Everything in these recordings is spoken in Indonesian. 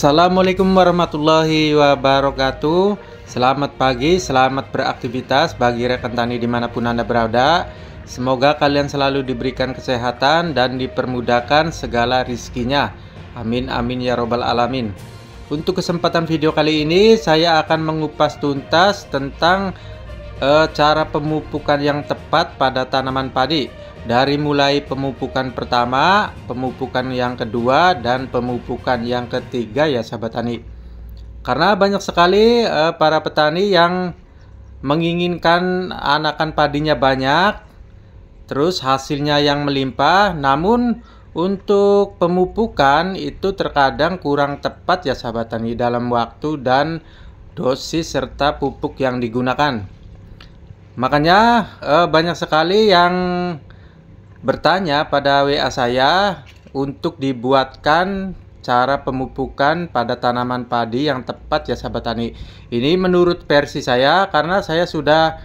Assalamualaikum warahmatullahi wabarakatuh. Selamat pagi, selamat beraktivitas bagi rekan tani dimanapun Anda berada. Semoga kalian selalu diberikan kesehatan dan dipermudahkan segala rizkinya. Amin amin ya robbal alamin. Untuk kesempatan video kali ini saya akan mengupas tuntas tentang cara pemupukan yang tepat pada tanaman padi. Dari mulai pemupukan pertama, pemupukan yang kedua, dan pemupukan yang ketiga ya sahabat tani. Karena banyak sekali para petani yang menginginkan anakan padinya banyak, terus hasilnya yang melimpah, namun untuk pemupukan itu terkadang kurang tepat ya sahabat tani dalam waktu dan dosis serta pupuk yang digunakan. Makanya banyak sekali yang bertanya pada WA saya untuk dibuatkan cara pemupukan pada tanaman padi yang tepat ya sahabat tani. Ini menurut versi saya karena saya sudah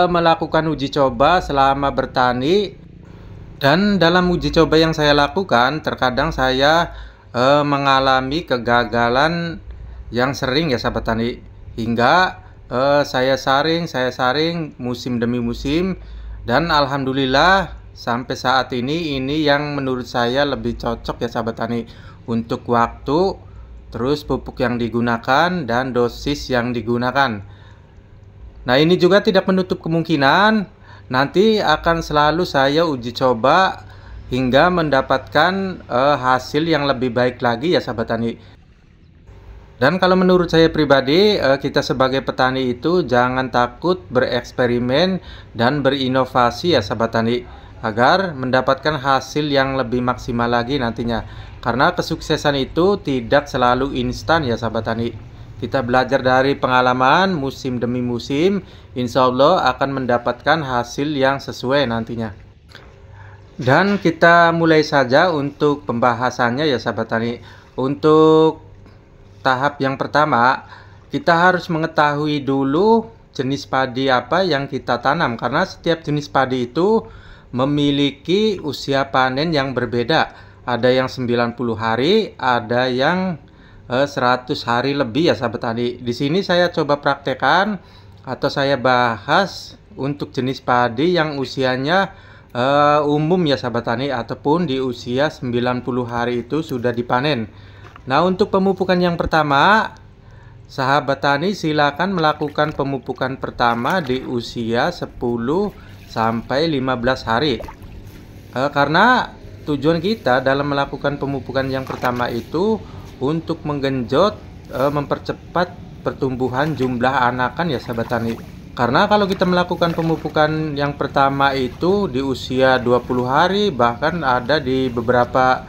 melakukan uji coba selama bertani, dan dalam uji coba yang saya lakukan terkadang saya mengalami kegagalan yang sering ya sahabat tani, hingga saya saring musim demi musim, dan alhamdulillah sampai saat ini yang menurut saya lebih cocok ya sahabat tani untuk waktu, terus pupuk yang digunakan, dan dosis yang digunakan. Nah, ini juga tidak menutup kemungkinan nanti akan selalu saya uji coba hingga mendapatkan hasil yang lebih baik lagi ya sahabat tani. Dan kalau menurut saya pribadi, kita sebagai petani itu jangan takut bereksperimen dan berinovasi ya sahabat tani, agar mendapatkan hasil yang lebih maksimal lagi nantinya. Karena kesuksesan itu tidak selalu instan ya sahabat tani. Kita belajar dari pengalaman musim demi musim, insya Allah akan mendapatkan hasil yang sesuai nantinya. Dan kita mulai saja untuk pembahasannya ya sahabat tani. Untuk tahap yang pertama, kita harus mengetahui dulu jenis padi apa yang kita tanam, karena setiap jenis padi itu memiliki usia panen yang berbeda. Ada yang 90 hari, ada yang 100 hari lebih ya sahabat tani. Di sini saya coba praktekkan atau saya bahas untuk jenis padi yang usianya umum ya sahabat tani, ataupun di usia 90 hari itu sudah dipanen. Nah, untuk pemupukan yang pertama, sahabat tani silakan melakukan pemupukan pertama di usia 10 sampai 15 hari. Karena tujuan kita dalam melakukan pemupukan yang pertama itu untuk menggenjot, mempercepat pertumbuhan jumlah anakan ya sahabat tani. Karena kalau kita melakukan pemupukan yang pertama itu di usia 20 hari, bahkan ada di beberapa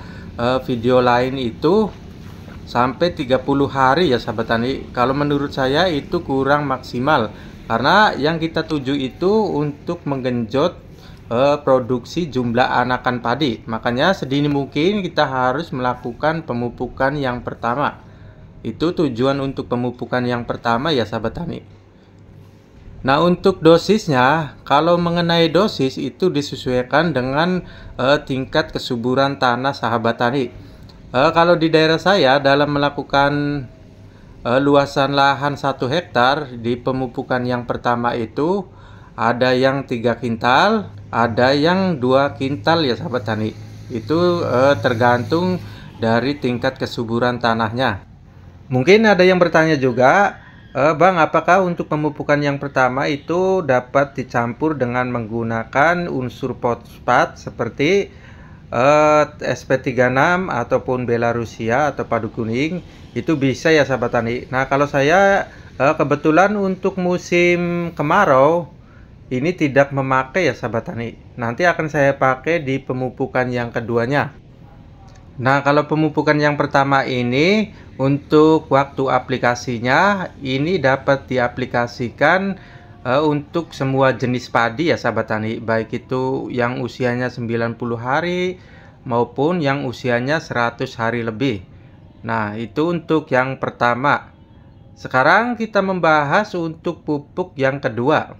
video lain itu sampai 30 hari ya sahabat tani. Kalau menurut saya itu kurang maksimal, karena yang kita tuju itu untuk menggenjot produksi jumlah anakan padi. Makanya sedini mungkin kita harus melakukan pemupukan yang pertama. Itu tujuan untuk pemupukan yang pertama ya sahabat tani. Nah, untuk dosisnya, kalau mengenai dosis itu disesuaikan dengan tingkat kesuburan tanah sahabat tani. Kalau di daerah saya dalam melakukan luasan lahan 1 hektar di pemupukan yang pertama itu ada yang 3 kintal, ada yang 2 kintal ya sahabat tani. Itu tergantung dari tingkat kesuburan tanahnya. Mungkin ada yang bertanya juga, Bang, apakah untuk pemupukan yang pertama itu dapat dicampur dengan menggunakan unsur fosfat seperti SP36 ataupun Belarusia atau padu kuning? Itu bisa ya sahabat tani. Nah, kalau saya kebetulan untuk musim kemarau ini tidak memakai ya sahabat tani. Nanti akan saya pakai di pemupukan yang keduanya. Nah, kalau pemupukan yang pertama ini untuk waktu aplikasinya ini dapat diaplikasikan untuk semua jenis padi ya sahabat tani, baik itu yang usianya 90 hari maupun yang usianya 100 hari lebih. Nah, itu untuk yang pertama. Sekarang kita membahas untuk pupuk yang kedua.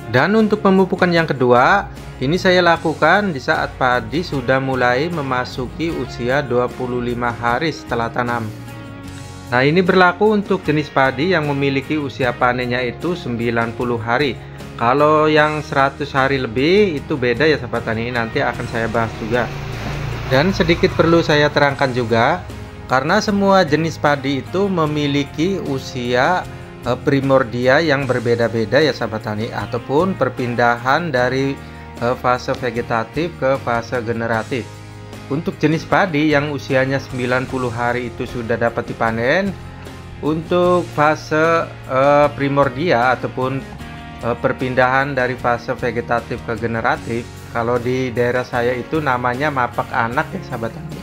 Dan untuk pemupukan yang kedua, ini saya lakukan di saat padi sudah mulai memasuki usia 25 hari setelah tanam. Nah, ini berlaku untuk jenis padi yang memiliki usia panennya itu 90 hari. Kalau yang 100 hari lebih itu beda ya sahabat tani, nanti akan saya bahas juga. Dan sedikit perlu saya terangkan juga, karena semua jenis padi itu memiliki usia primordia yang berbeda-beda ya sahabat tani, ataupun perpindahan dari fase vegetatif ke fase generatif. Untuk jenis padi yang usianya 90 hari itu sudah dapat dipanen, untuk fase primordia ataupun perpindahan dari fase vegetatif ke generatif, kalau di daerah saya itu namanya mapak anak ya sahabat tani.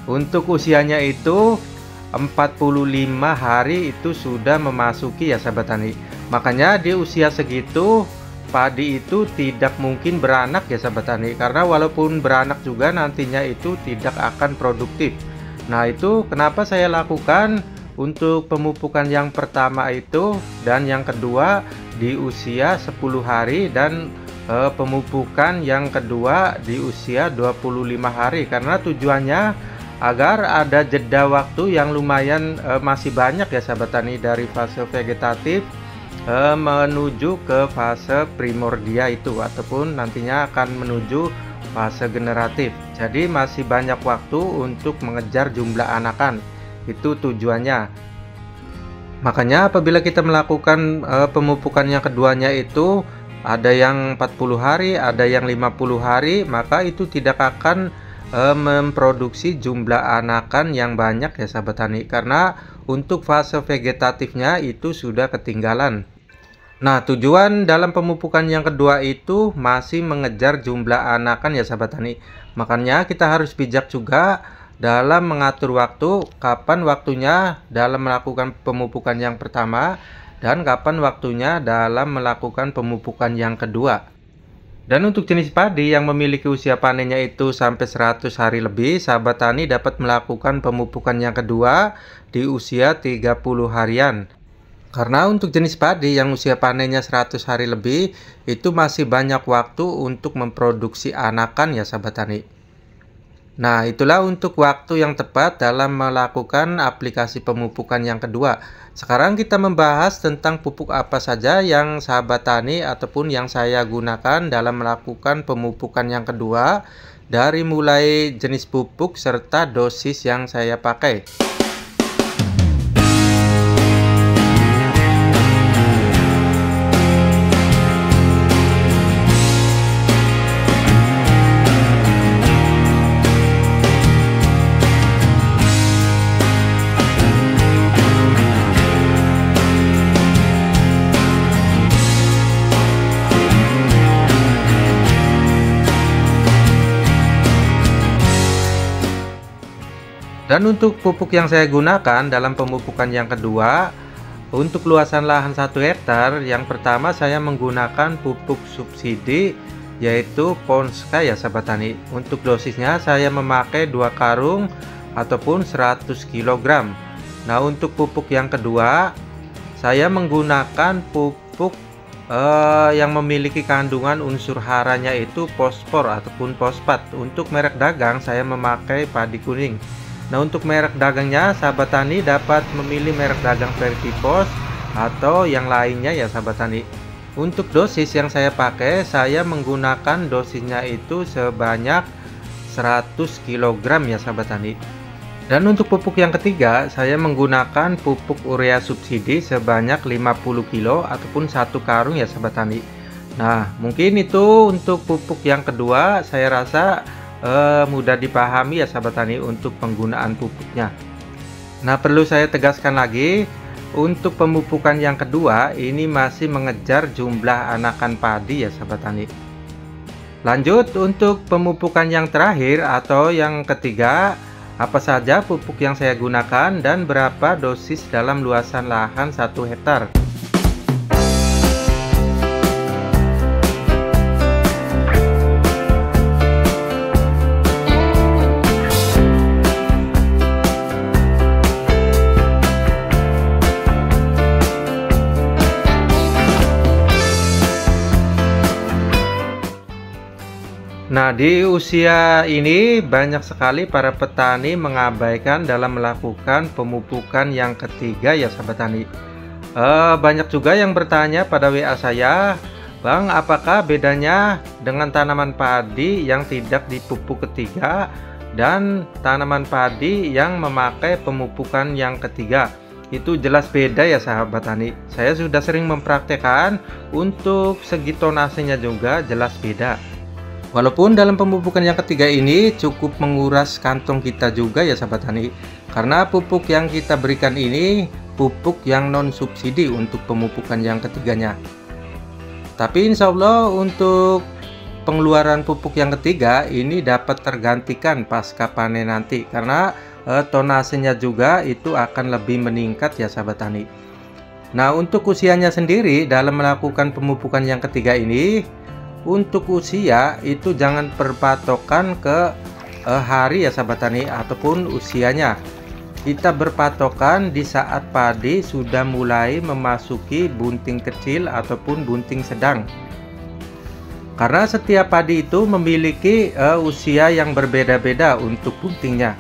Untuk usianya itu 45 hari itu sudah memasuki ya sahabat tani. Makanya di usia segitu padi itu tidak mungkin beranak ya sahabat tani, karena walaupun beranak juga nantinya itu tidak akan produktif. Nah, itu kenapa saya lakukan untuk pemupukan yang pertama itu dan yang kedua di usia 10 hari dan pemupukan yang kedua di usia 25 hari, karena tujuannya agar ada jeda waktu yang lumayan masih banyak ya sahabat tani dari fase vegetatif menuju ke fase primordia itu, ataupun nantinya akan menuju fase generatif. Jadi masih banyak waktu untuk mengejar jumlah anakan, itu tujuannya. Makanya apabila kita melakukan pemupukan yang keduanya itu ada yang 40 hari, ada yang 50 hari, maka itu tidak akan memproduksi jumlah anakan yang banyak ya sahabat tani, karena untuk fase vegetatifnya itu sudah ketinggalan. Nah, tujuan dalam pemupukan yang kedua itu masih mengejar jumlah anakan ya sahabat tani. Makanya kita harus bijak juga dalam mengatur waktu, kapan waktunya dalam melakukan pemupukan yang pertama dan kapan waktunya dalam melakukan pemupukan yang kedua. Dan untuk jenis padi yang memiliki usia panennya itu sampai 100 hari lebih, sahabat tani dapat melakukan pemupukan yang kedua di usia 30 harian. Karena untuk jenis padi yang usia panennya 100 hari lebih itu masih banyak waktu untuk memproduksi anakan ya sahabat tani. Nah, itulah untuk waktu yang tepat dalam melakukan aplikasi pemupukan yang kedua. Sekarang kita membahas tentang pupuk apa saja yang sahabat tani ataupun yang saya gunakan dalam melakukan pemupukan yang kedua, dari mulai jenis pupuk serta dosis yang saya pakai. Dan untuk pupuk yang saya gunakan dalam pemupukan yang kedua, untuk luasan lahan 1 hektar, yang pertama saya menggunakan pupuk subsidi yaitu Ponska ya sahabat tani. Untuk dosisnya saya memakai 2 karung ataupun 100 kg. Nah, untuk pupuk yang kedua saya menggunakan pupuk yang memiliki kandungan unsur haranya itu fosfor ataupun fosfat. Untuk merek dagang saya memakai padi kuning. Nah, untuk merek dagangnya sahabat tani dapat memilih merek dagang Vertifos atau yang lainnya ya sahabat tani. Untuk dosis yang saya pakai, saya menggunakan dosisnya itu sebanyak 100 kg ya sahabat tani. Dan untuk pupuk yang ketiga, saya menggunakan pupuk urea subsidi sebanyak 50 kg ataupun 1 karung ya sahabat tani. Nah, mungkin itu untuk pupuk yang kedua, saya rasa mudah dipahami ya sahabat tani untuk penggunaan pupuknya. Nah, perlu saya tegaskan lagi, untuk pemupukan yang kedua ini masih mengejar jumlah anakan padi ya sahabat tani. Lanjut untuk pemupukan yang terakhir atau yang ketiga, apa saja pupuk yang saya gunakan dan berapa dosis dalam luasan lahan 1 hektar. Nah, di usia ini banyak sekali para petani mengabaikan dalam melakukan pemupukan yang ketiga ya sahabat tani. Banyak juga yang bertanya pada WA saya, Bang, apakah bedanya dengan tanaman padi yang tidak dipupuk ketiga dan tanaman padi yang memakai pemupukan yang ketiga? Itu jelas beda ya sahabat tani. Saya sudah sering mempraktekkan, untuk segi tonasenya juga jelas beda. Walaupun dalam pemupukan yang ketiga ini cukup menguras kantong kita juga ya sahabat tani, karena pupuk yang kita berikan ini pupuk yang non subsidi untuk pemupukan yang ketiganya. Tapi insya Allah untuk pengeluaran pupuk yang ketiga ini dapat tergantikan pasca panen nanti, karena tonasenya juga itu akan lebih meningkat ya sahabat tani. Nah, untuk usianya sendiri dalam melakukan pemupukan yang ketiga ini, untuk usia itu jangan berpatokan ke hari ya sahabat tani ataupun usianya. Kita berpatokan di saat padi sudah mulai memasuki bunting kecil ataupun bunting sedang. Karena setiap padi itu memiliki usia yang berbeda-beda untuk buntingnya.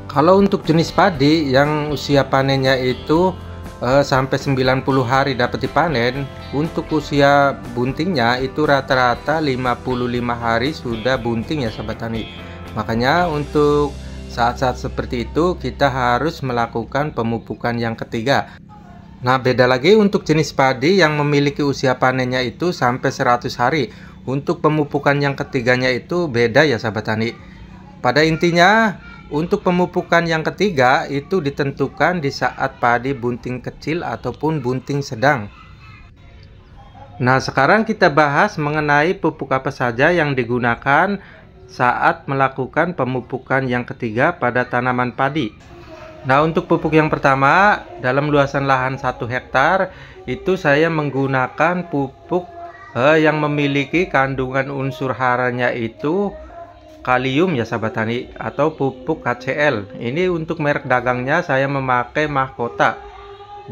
Kalau untuk jenis padi yang usia panennya itu sampai 90 hari dapat dipanen, untuk usia buntingnya itu rata-rata 55 hari sudah bunting ya sahabat tani. Makanya untuk saat-saat seperti itu kita harus melakukan pemupukan yang ketiga. Nah, beda lagi untuk jenis padi yang memiliki usia panennya itu sampai 100 hari. Untuk pemupukan yang ketiganya itu beda ya sahabat tani. Pada intinya, untuk pemupukan yang ketiga itu ditentukan di saat padi bunting kecil ataupun bunting sedang. Nah, sekarang kita bahas mengenai pupuk apa saja yang digunakan saat melakukan pemupukan yang ketiga pada tanaman padi. Nah, untuk pupuk yang pertama, dalam luasan lahan 1 hektar itu saya menggunakan pupuk yang memiliki kandungan unsur haranya itu kalium ya sahabat tani, atau pupuk KCl. Ini untuk merek dagangnya saya memakai Mahkota.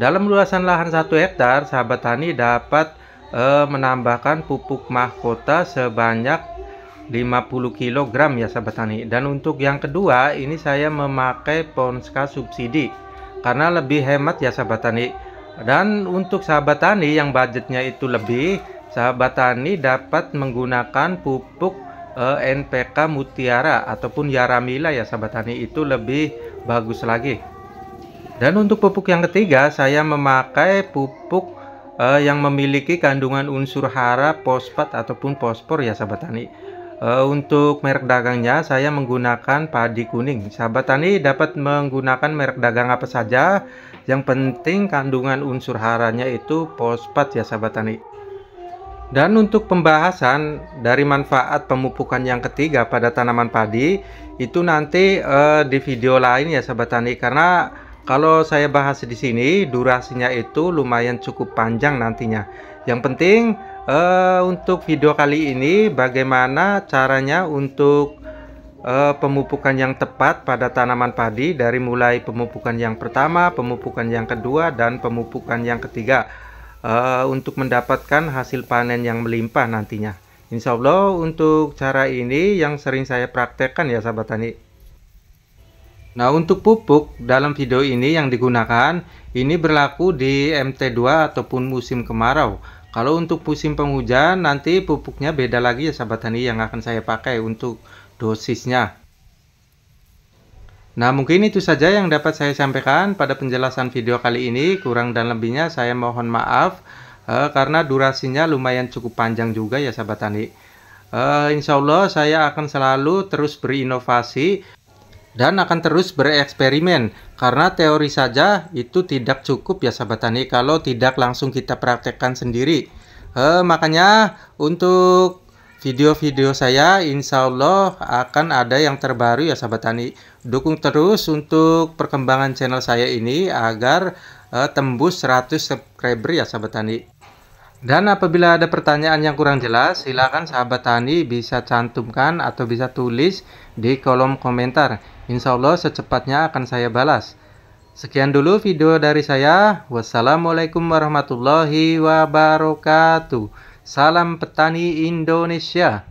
Dalam luasan lahan 1 hektar sahabat tani dapat menambahkan pupuk Mahkota sebanyak 50 kg ya sahabat tani. Dan untuk yang kedua ini saya memakai Ponska subsidi karena lebih hemat ya sahabat tani. Dan untuk sahabat tani yang budgetnya itu lebih, sahabat tani dapat menggunakan pupuk NPK Mutiara ataupun Yaramila ya sahabat tani, itu lebih bagus lagi. Dan untuk pupuk yang ketiga saya memakai pupuk yang memiliki kandungan unsur hara, fosfat ataupun fosfor ya sahabat tani. Untuk merek dagangnya saya menggunakan padi kuning. Sahabat tani dapat menggunakan merek dagang apa saja, yang penting kandungan unsur haranya itu fosfat ya sahabat tani. Dan untuk pembahasan dari manfaat pemupukan yang ketiga pada tanaman padi itu nanti di video lain ya sahabat tani, karena kalau saya bahas di sini durasinya itu lumayan cukup panjang nantinya. Yang penting untuk video kali ini bagaimana caranya untuk pemupukan yang tepat pada tanaman padi, dari mulai pemupukan yang pertama, pemupukan yang kedua, dan pemupukan yang ketiga, untuk mendapatkan hasil panen yang melimpah nantinya. Insya Allah untuk cara ini yang sering saya praktekkan ya sahabat tani. Nah, untuk pupuk dalam video ini yang digunakan ini berlaku di MT2 ataupun musim kemarau. Kalau untuk musim penghujan nanti pupuknya beda lagi ya sahabat tani yang akan saya pakai untuk dosisnya. Nah, mungkin itu saja yang dapat saya sampaikan pada penjelasan video kali ini. Kurang dan lebihnya saya mohon maaf karena durasinya lumayan cukup panjang juga ya sahabat tani. Insya Allah saya akan selalu terus berinovasi dan akan terus bereksperimen, karena teori saja itu tidak cukup ya sahabat tani kalau tidak langsung kita praktekkan sendiri. Makanya untuk video-video saya insya Allah akan ada yang terbaru ya sahabat tani. Dukung terus untuk perkembangan channel saya ini agar tembus 100 subscriber ya sahabat tani. Dan apabila ada pertanyaan yang kurang jelas, silakan sahabat tani bisa cantumkan atau bisa tulis di kolom komentar. Insya Allah secepatnya akan saya balas. Sekian dulu video dari saya. Wassalamualaikum warahmatullahi wabarakatuh. Salam petani Indonesia.